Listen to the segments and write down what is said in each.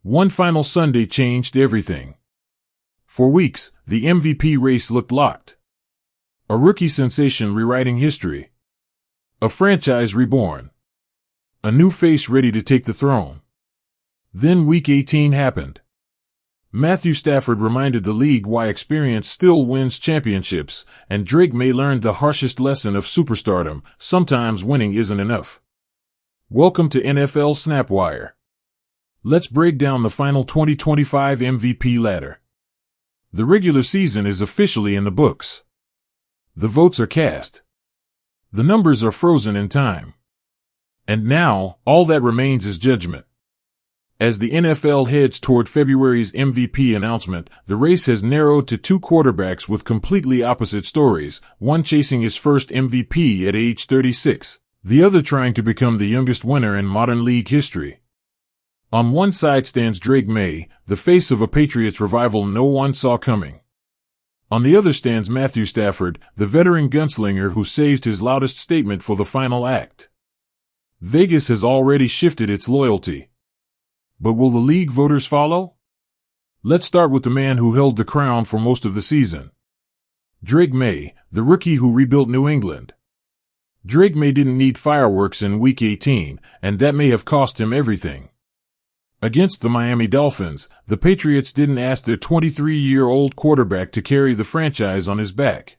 One final Sunday changed everything. For weeks, the MVP race looked locked. A rookie sensation rewriting history. A franchise reborn. A new face ready to take the throne. Then Week 18 happened. Matthew Stafford reminded the league why experience still wins championships, and Drake Maye learned the harshest lesson of superstardom: sometimes winning isn't enough. Welcome to NFL Snapwire. Let's break down the final 2025 MVP ladder. The regular season is officially in the books. The votes are cast. The numbers are frozen in time. And now, all that remains is judgment. As the NFL heads toward February's MVP announcement, the race has narrowed to two quarterbacks with completely opposite stories, one chasing his first MVP at age 36, the other trying to become the youngest winner in modern league history. On one side stands Drake Maye, the face of a Patriots revival no one saw coming. On the other stands Matthew Stafford, the veteran gunslinger who saved his loudest statement for the final act. Vegas has already shifted its loyalty. But will the league voters follow? Let's start with the man who held the crown for most of the season. Drake Maye, the rookie who rebuilt New England. Drake Maye didn't need fireworks in Week 18, and that may have cost him everything. Against the Miami Dolphins, the Patriots didn't ask their 23-year-old quarterback to carry the franchise on his back.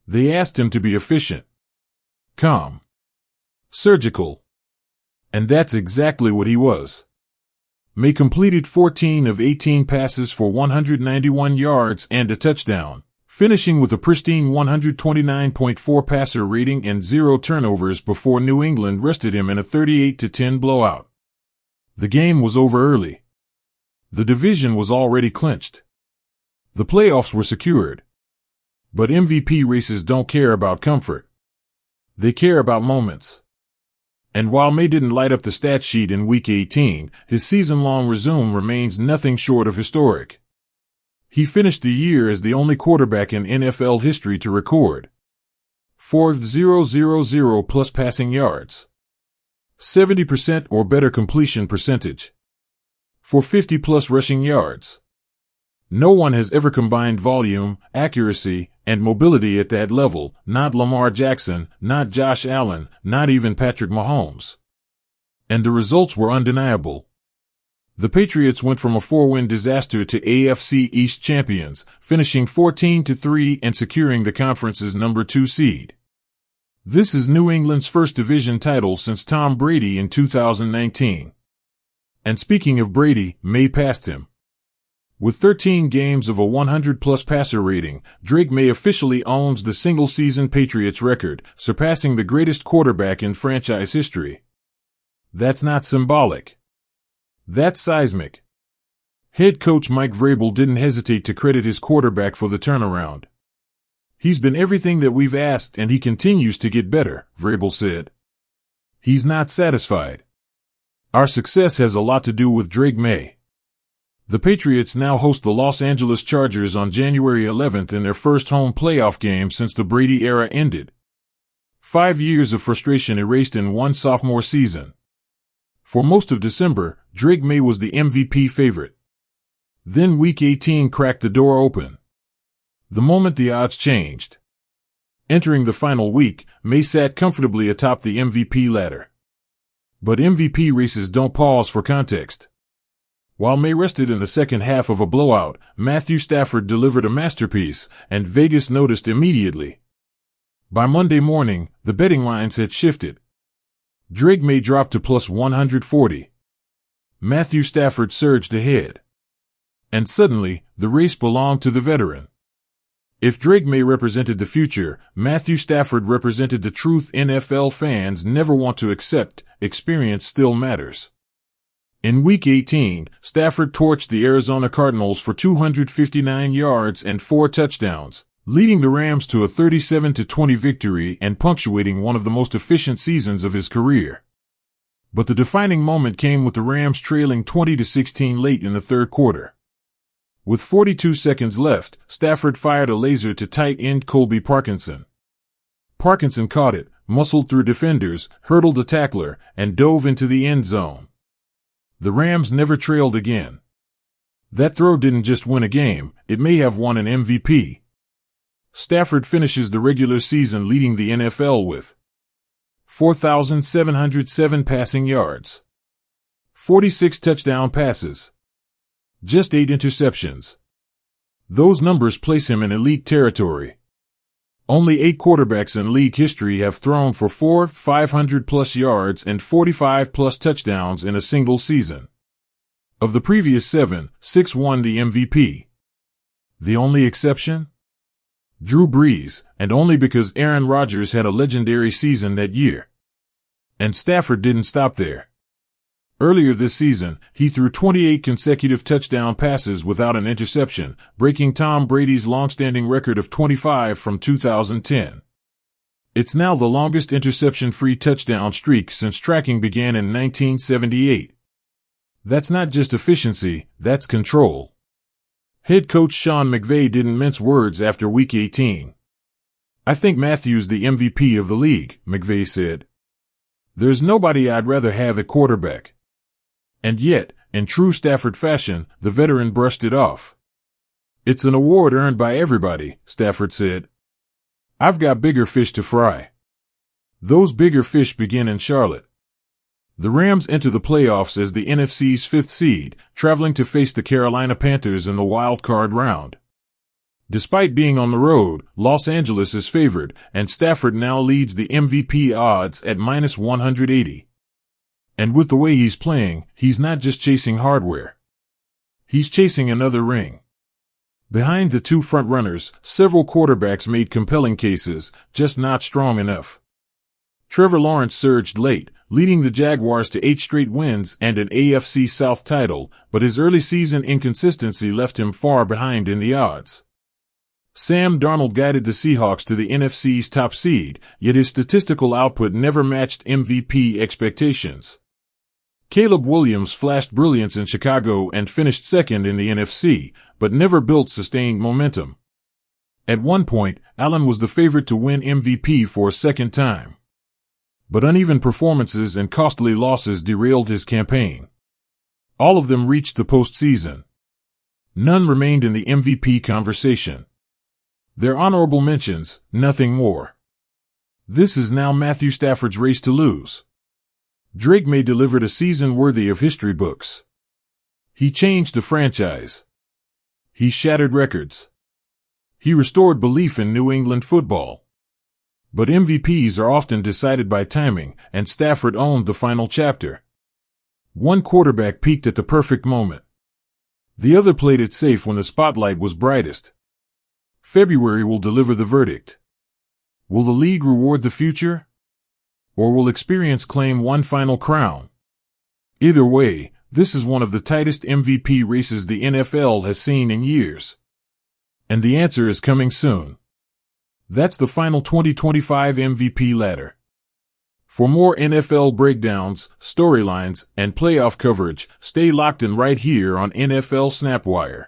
They asked him to be efficient, calm, surgical. And that's exactly what he was. Maye completed 14 of 18 passes for 191 yards and a touchdown, finishing with a pristine 129.4 passer rating and 0 turnovers before New England rested him in a 38-10 blowout. The game was over early. The division was already clinched. The playoffs were secured. But MVP races don't care about comfort. They care about moments. And while Maye didn't light up the stat sheet in Week 18, his season-long resume remains nothing short of historic. He finished the year as the only quarterback in NFL history to record 4,000 plus passing yards, 70% or better completion percentage, for 50-plus rushing yards. No one has ever combined volume, accuracy, and mobility at that level, not Lamar Jackson, not Josh Allen, not even Patrick Mahomes. And the results were undeniable. The Patriots went from a 4-win disaster to AFC East champions, finishing 14-3 and securing the conference's number 2 seed. This is New England's first division title since Tom Brady in 2019. And speaking of Brady, Maye passed him. With 13 games of a 100-plus passer rating, Drake Maye officially owns the single-season Patriots record, surpassing the greatest quarterback in franchise history. That's not symbolic. That's seismic. Head coach Mike Vrabel didn't hesitate to credit his quarterback for the turnaround. He's been everything that we've asked and he continues to get better, Vrabel said. He's not satisfied. Our success has a lot to do with Drake Maye. The Patriots now host the Los Angeles Chargers on January 11th in their first home playoff game since the Brady era ended. 5 years of frustration erased in one sophomore season. For most of December, Drake Maye was the MVP favorite. Then Week 18 cracked the door open. The moment the odds changed. Entering the final week, Maye sat comfortably atop the MVP ladder. But MVP races don't pause for context. While Maye rested in the second half of a blowout, Matthew Stafford delivered a masterpiece, and Vegas noticed immediately. By Monday morning, the betting lines had shifted. Drake Maye dropped to plus 140. Matthew Stafford surged ahead. And suddenly, the race belonged to the veteran. If Drake Maye represented the future, Matthew Stafford represented the truth NFL fans never want to accept: experience still matters. In Week 18, Stafford torched the Arizona Cardinals for 259 yards and 4 touchdowns, leading the Rams to a 37-20 victory and punctuating one of the most efficient seasons of his career. But the defining moment came with the Rams trailing 20-16 late in the third quarter. With 42 seconds left, Stafford fired a laser to tight end Colby Parkinson. Parkinson caught it, muscled through defenders, hurdled a tackler, and dove into the end zone. The Rams never trailed again. That throw didn't just win a game, it may have won an MVP. Stafford finishes the regular season leading the NFL with 4,707 passing yards, 46 touchdown passes, just 8 interceptions. Those numbers place him in elite territory. Only 8 quarterbacks in league history have thrown for 500-plus yards and 45-plus touchdowns in a single season. Of the previous 7, 6 won the MVP. The only exception? Drew Brees, and only because Aaron Rodgers had a legendary season that year. And Stafford didn't stop there. Earlier this season, he threw 28 consecutive touchdown passes without an interception, breaking Tom Brady's long-standing record of 25 from 2010. It's now the longest interception-free touchdown streak since tracking began in 1978. That's not just efficiency, that's control. Head coach Sean McVay didn't mince words after Week 18. "I think Matthew's the MVP of the league," McVay said. "There's nobody I'd rather have at quarterback." And yet, in true Stafford fashion, the veteran brushed it off. "It's an award earned by everybody," Stafford said. "I've got bigger fish to fry." Those bigger fish begin in Charlotte. The Rams enter the playoffs as the NFC's 5th seed, traveling to face the Carolina Panthers in the wild card round. Despite being on the road, Los Angeles is favored, and Stafford now leads the MVP odds at -180. And with the way he's playing, he's not just chasing hardware. He's chasing another ring. Behind the 2 frontrunners, several quarterbacks made compelling cases, just not strong enough. Trevor Lawrence surged late, leading the Jaguars to 8 straight wins and an AFC South title, but his early season inconsistency left him far behind in the odds. Sam Darnold guided the Seahawks to the NFC's top seed, yet his statistical output never matched MVP expectations. Caleb Williams flashed brilliance in Chicago and finished second in the NFC, but never built sustained momentum. At one point, Allen was the favorite to win MVP for a second time. But uneven performances and costly losses derailed his campaign. All of them reached the postseason. None remained in the MVP conversation. Their honorable mentions, nothing more. This is now Matthew Stafford's race to lose. Drake Maye delivered a season worthy of history books. He changed the franchise. He shattered records. He restored belief in New England football. But MVPs are often decided by timing, and Stafford owned the final chapter. One quarterback peaked at the perfect moment. The other played it safe when the spotlight was brightest. February will deliver the verdict. Will the league reward the future? Or will experience claim one final crown? Either way, this is one of the tightest MVP races the NFL has seen in years. And the answer is coming soon. That's the final 2025 MVP ladder. For more NFL breakdowns, storylines, and playoff coverage, stay locked in right here on NFL Snapwire.